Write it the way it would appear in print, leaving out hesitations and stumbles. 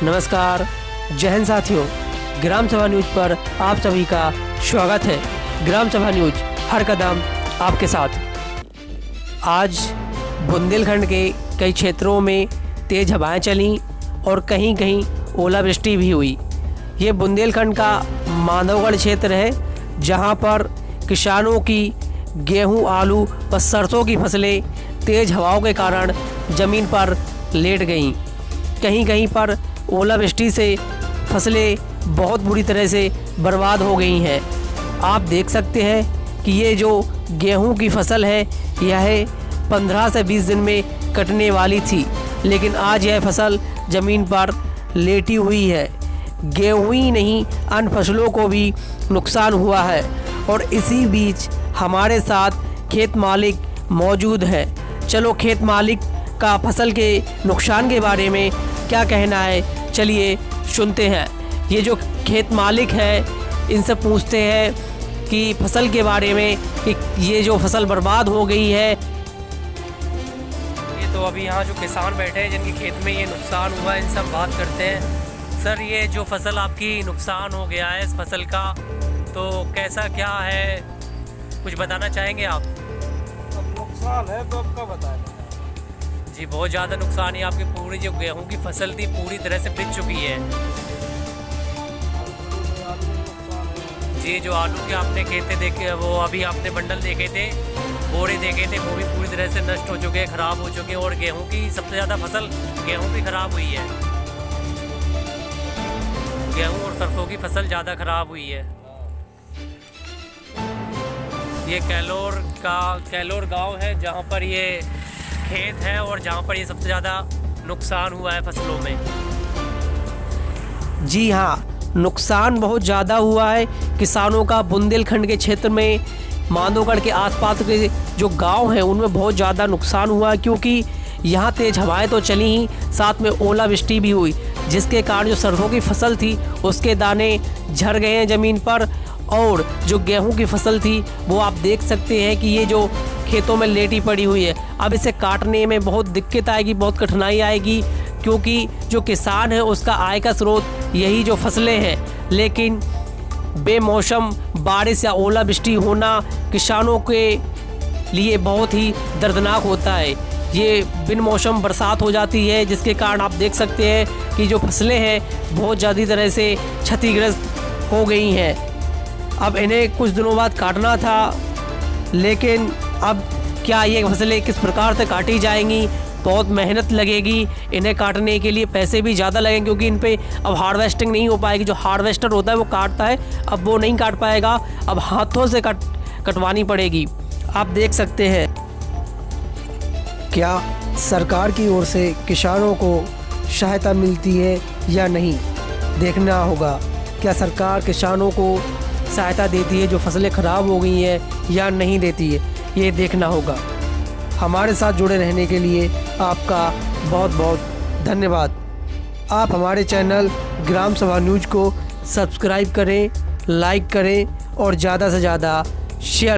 नमस्कार, जय हिंद साथियों। ग्राम सभा न्यूज पर आप सभी का स्वागत है। ग्राम सभा न्यूज, हर कदम आपके साथ। आज बुंदेलखंड के कई क्षेत्रों में तेज़ हवाएं चलीं और कहीं कहीं ओलावृष्टि भी हुई। ये बुंदेलखंड का माधवगढ़ क्षेत्र है, जहां पर किसानों की गेहूं, आलू व सरसों की फसलें तेज़ हवाओं के कारण ज़मीन पर लेट गईं। कहीं कहीं पर ओलावृष्टि से फसलें बहुत बुरी तरह से बर्बाद हो गई हैं। आप देख सकते हैं कि ये जो गेहूं की फसल है, यह 15 से 20 दिन में कटने वाली थी, लेकिन आज यह फसल ज़मीन पर लेटी हुई है। गेहूं ही नहीं, अन्य फसलों को भी नुकसान हुआ है। और इसी बीच हमारे साथ खेत मालिक मौजूद हैं। चलो खेत मालिक का फसल के नुकसान के बारे में क्या कहना है, चलिए सुनते हैं। ये जो खेत मालिक है, इनसे पूछते हैं कि फसल के बारे में कि ये जो फसल बर्बाद हो गई है। ये तो अभी यहाँ जो किसान बैठे हैं जिनके खेत में ये नुकसान हुआ है, इनसे हम बात करते हैं। सर, ये जो फसल आपकी नुकसान हो गया है, इस फसल का तो कैसा क्या है, कुछ बताना चाहेंगे आप? अब नुकसान है तो अब क्या बताएं। जी, बहुत ज़्यादा नुकसान है। आपकी पूरी जो गेहूं की फसल थी पूरी तरह से बिक चुकी है। जी, जो आलू के आपने खेते देखे, वो अभी आपने बंडल देखे थे, बोरे देखे थे, वो भी पूरी तरह से नष्ट हो चुके हैं, ख़राब हो चुके हैं। और गेहूं की सबसे ज़्यादा फसल गेहूं की ख़राब हुई है। गेहूं और सरसों की फसल ज़्यादा ख़राब हुई है। ये कैलोर गांव है, जहां पर ये खेत है और जहां पर ये सबसे ज़्यादा नुकसान हुआ है फसलों में। जी हाँ, नुकसान बहुत ज़्यादा हुआ है किसानों का। बुंदेलखंड के क्षेत्र में माधवगढ़ के आसपास के जो गांव हैं, उनमें बहुत ज़्यादा नुकसान हुआ, क्योंकि यहाँ तेज़ हवाएं तो चली ही, साथ में ओलावृष्टि भी हुई, जिसके कारण जो सरसों की फसल थी उसके दाने झड़ गए हैं ज़मीन पर। और जो गेहूं की फसल थी वो आप देख सकते हैं कि ये जो खेतों में लेटी पड़ी हुई है। अब इसे काटने में बहुत दिक्कत आएगी, बहुत कठिनाई आएगी, क्योंकि जो किसान है उसका आय का स्रोत यही जो फसलें हैं। लेकिन बेमौसम बारिश या ओलावृष्टि होना किसानों के लिए बहुत ही दर्दनाक होता है। ये बिन मौसम बरसात हो जाती है, जिसके कारण आप देख सकते हैं कि जो फसलें हैं बहुत ज़्यादा तरह से क्षतिग्रस्त हो गई हैं। अब इन्हें कुछ दिनों बाद काटना था, लेकिन अब क्या ये फसलें किस प्रकार से काटी जाएंगी, बहुत मेहनत लगेगी। इन्हें काटने के लिए पैसे भी ज़्यादा लगेंगे, क्योंकि इन पे अब हार्वेस्टिंग नहीं हो पाएगी। जो हार्वेस्टर होता है वो काटता है, अब वो नहीं काट पाएगा, अब हाथों से कटवानी पड़ेगी। आप देख सकते हैं। क्या सरकार की ओर से किसानों को सहायता मिलती है या नहीं, देखना होगा। क्या सरकार किसानों को सहायता देती है जो फसलें ख़राब हो गई हैं, या नहीं देती है, ये देखना होगा। हमारे साथ जुड़े रहने के लिए आपका बहुत बहुत धन्यवाद। आप हमारे चैनल ग्राम सभा न्यूज को सब्सक्राइब करें, लाइक करें और ज़्यादा से ज़्यादा शेयर